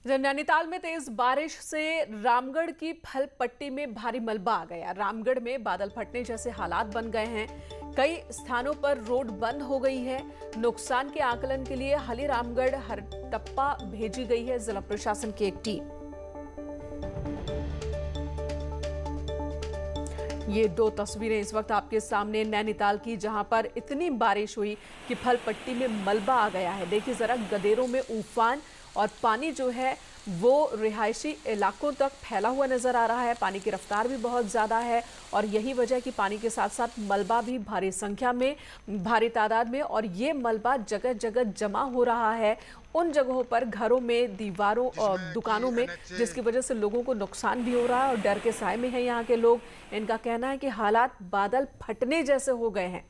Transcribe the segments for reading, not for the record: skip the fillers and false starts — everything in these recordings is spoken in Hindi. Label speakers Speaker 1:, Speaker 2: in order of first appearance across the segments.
Speaker 1: नैनीताल में तेज बारिश से रामगढ़ की फल पट्टी में भारी मलबा आ गया। रामगढ़ में बादल फटने जैसे हालात बन गए हैं। कई स्थानों पर रोड बंद हो गई है। नुकसान के आकलन के लिए हली रामगढ़ हरटप्पा भेजी गई है जिला प्रशासन की एक टीम। ये दो तस्वीरें इस वक्त आपके सामने नैनीताल की, जहां पर इतनी बारिश हुई कि फल पट्टी में मलबा आ गया है। देखिए जरा, गदेरों में उफान और पानी जो है वो रिहायशी इलाकों तक फैला हुआ नजर आ रहा है। पानी की रफ्तार भी बहुत ज़्यादा है और यही वजह है कि पानी के साथ साथ मलबा भी भारी संख्या में, भारी तादाद में, और ये मलबा जगह जगह जमा हो रहा है उन जगहों पर, घरों में, दीवारों और दुकानों में, जिसकी वजह से लोगों को नुकसान भी हो रहा है और डर के साए में है यहाँ के लोग। इनका कहना है कि हालात बादल फटने जैसे हो गए हैं।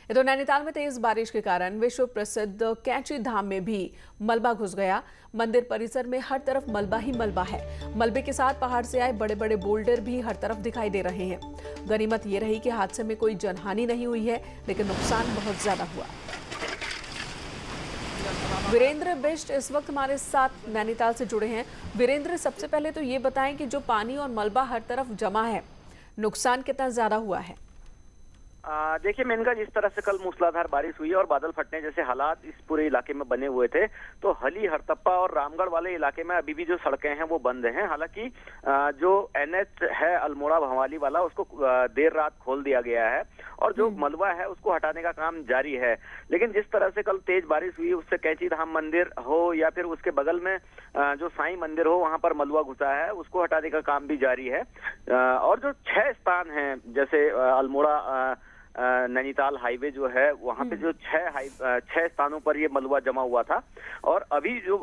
Speaker 1: तो नैनीताल में तेज बारिश के कारण विश्व प्रसिद्ध कैंची धाम में भी मलबा घुस गया। मंदिर परिसर में हर तरफ मलबा ही मलबा है। मलबे के साथ पहाड़ से आए बड़े बड़े बोल्डर भी हर तरफ दिखाई दे रहे हैं। गनीमत ये रही कि हादसे में कोई जनहानि नहीं हुई है, लेकिन नुकसान बहुत ज्यादा हुआ। वीरेंद्र बिष्ट इस वक्त हमारे साथ नैनीताल से जुड़े हैं। वीरेंद्र, सबसे पहले तो ये बताएं कि जो पानी और मलबा हर तरफ जमा है, नुकसान कितना ज्यादा हुआ है?
Speaker 2: देखिए मेनका, जिस तरह से कल मूसलाधार बारिश हुई और बादल फटने जैसे हालात इस पूरे इलाके में बने हुए थे, तो हली, हरतप्पा और रामगढ़ वाले इलाके में अभी भी जो सड़कें हैं वो बंद हैं। हालांकि जो एनएच है अल्मोड़ा भवाली वाला, उसको देर रात खोल दिया गया है और जो मलबा है उसको हटाने का काम जारी है। लेकिन जिस तरह से कल तेज बारिश हुई, उससे कैंची धाम मंदिर हो या फिर उसके बगल में जो साईं मंदिर हो, वहां पर मलबा घुसा है, उसको हटाने का काम भी जारी है। और जो 6 स्थान हैं, जैसे अल्मोड़ा नैनीताल हाईवे जो है, वहां पे जो 6 स्थानों पर ये मलबा जमा हुआ था और अभी जो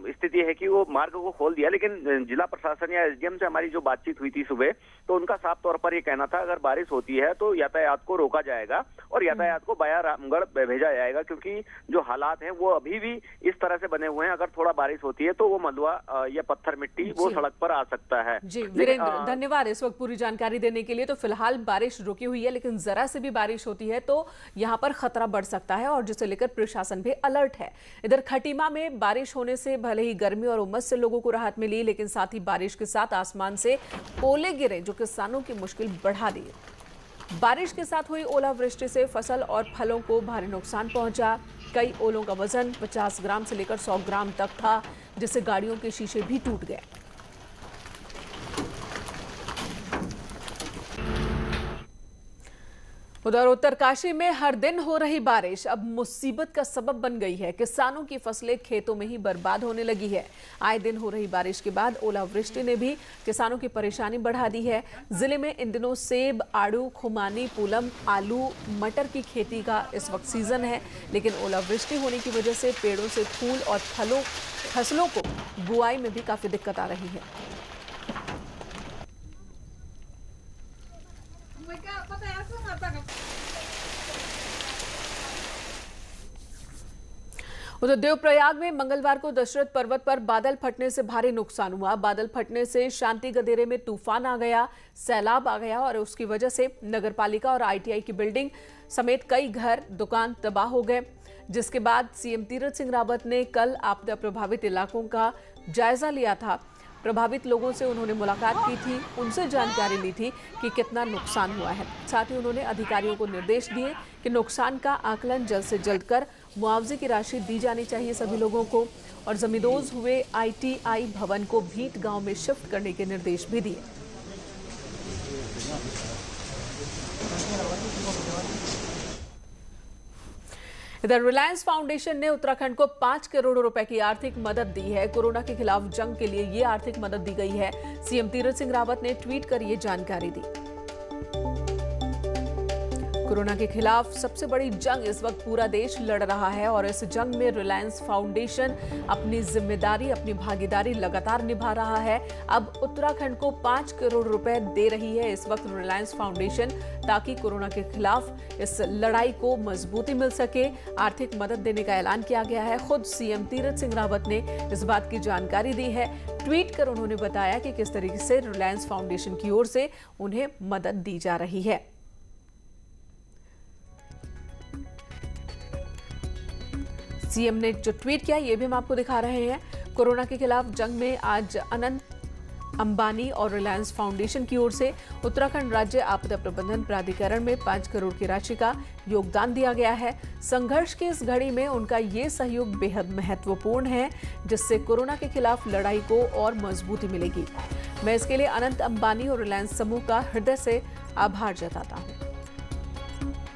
Speaker 2: स्थिति है कि वो मार्ग को खोल दिया। लेकिन जिला प्रशासन या एसडीएम से हमारी जो बातचीत हुई थी सुबह, तो उनका साफ तौर पर ये कहना था अगर बारिश होती है तो यातायात को रोका जाएगा और यातायात को बाया रामगढ़ भेजा जाएगा, क्योंकि जो हालात हैं वो अभी भी इस तरह से बने हुए हैं। अगर थोड़ा बारिश होती है तो वो मलबा या पत्थर मिट्टी वो सड़क पर आ सकता है।
Speaker 1: जी वीरेंद्र, धन्यवाद इस वक्त पूरी जानकारी देने के लिए। तो फिलहाल बारिश रुकी हुई है, लेकिन जरा से बारिश होती है तो यहां पर खतरा बढ़ सकता है और जिसे लेकर प्रशासन भी अलर्ट है। इधर खटीमा में बारिश होने से भले ही गर्मी और उमस से लोगों को राहत मिली, लेकिन साथ ही बारिश के साथ आसमान से ओले गिरे जो किसानों की मुश्किल बढ़ा दी। बारिश के साथ हुई ओलावृष्टि से फसल और फलों को भारी नुकसान पहुंचा। कई ओलों का वजन 50 ग्राम से लेकर 100 ग्राम तक था, जिससे गाड़ियों के शीशे भी टूट गए। उधर उत्तरकाशी में हर दिन हो रही बारिश अब मुसीबत का सबब बन गई है। किसानों की फसलें खेतों में ही बर्बाद होने लगी है। आए दिन हो रही बारिश के बाद ओलावृष्टि ने भी किसानों की परेशानी बढ़ा दी है। जिले में इन दिनों सेब, आड़ू, खुमानी, पूलम, आलू, मटर की खेती का इस वक्त सीजन है, लेकिन ओलावृष्टि होने की वजह से पेड़ों से फूल और फसलों को बुआई में भी काफी दिक्कत आ रही है। उधर देवप्रयाग में मंगलवार को दशरथ पर्वत पर बादल फटने से भारी नुकसान हुआ। बादल फटने से शांति गदेरे में तूफान आ गया, सैलाब आ गया और उसकी वजह से नगरपालिका और आईटीआई की बिल्डिंग समेत कई घर, दुकान तबाह हो गए। जिसके बाद सीएम तीरथ सिंह रावत ने कल आपदा प्रभावित इलाकों का जायजा लिया था। प्रभावित लोगों से उन्होंने मुलाकात की थी, उनसे जानकारी ली थी कि कितना नुकसान हुआ है। साथ ही उन्होंने अधिकारियों को निर्देश दिए कि नुकसान का आकलन जल्द से जल्द कर मुआवजे की राशि दी जानी चाहिए सभी लोगों को, और जमींदोज हुए आईटीआई भवन को भीट गांव में शिफ्ट करने के निर्देश भी दिए। इधर रिलायंस फाउंडेशन ने उत्तराखंड को 5 करोड़ रुपए की आर्थिक मदद दी है। कोरोना के खिलाफ जंग के लिए ये आर्थिक मदद दी गई है। सीएम तीरथ सिंह रावत ने ट्वीट कर ये जानकारी दी। कोरोना के खिलाफ सबसे बड़ी जंग इस वक्त पूरा देश लड़ रहा है और इस जंग में रिलायंस फाउंडेशन अपनी जिम्मेदारी, अपनी भागीदारी लगातार निभा रहा है। अब उत्तराखंड को 5 करोड़ रुपए दे रही है इस वक्त रिलायंस फाउंडेशन, ताकि कोरोना के खिलाफ इस लड़ाई को मजबूती मिल सके। आर्थिक मदद देने का ऐलान किया गया है। खुद सीएम तीरथ सिंह रावत ने इस बात की जानकारी दी है। ट्वीट कर उन्होंने बताया कि किस तरीके से रिलायंस फाउंडेशन की ओर से उन्हें मदद दी जा रही है। सीएम ने जो ट्वीट किया ये भी हम आपको दिखा रहे हैं। कोरोना के खिलाफ जंग में आज अनंत अंबानी और रिलायंस फाउंडेशन की ओर से उत्तराखंड राज्य आपदा प्रबंधन प्राधिकरण में 5 करोड़ की राशि का योगदान दिया गया है। संघर्ष की इस घड़ी में उनका ये सहयोग बेहद महत्वपूर्ण है, जिससे कोरोना के खिलाफ लड़ाई को और मजबूती मिलेगी। मैं इसके लिए अनंत अंबानी और रिलायंस समूह का हृदय से आभार जताता हूं।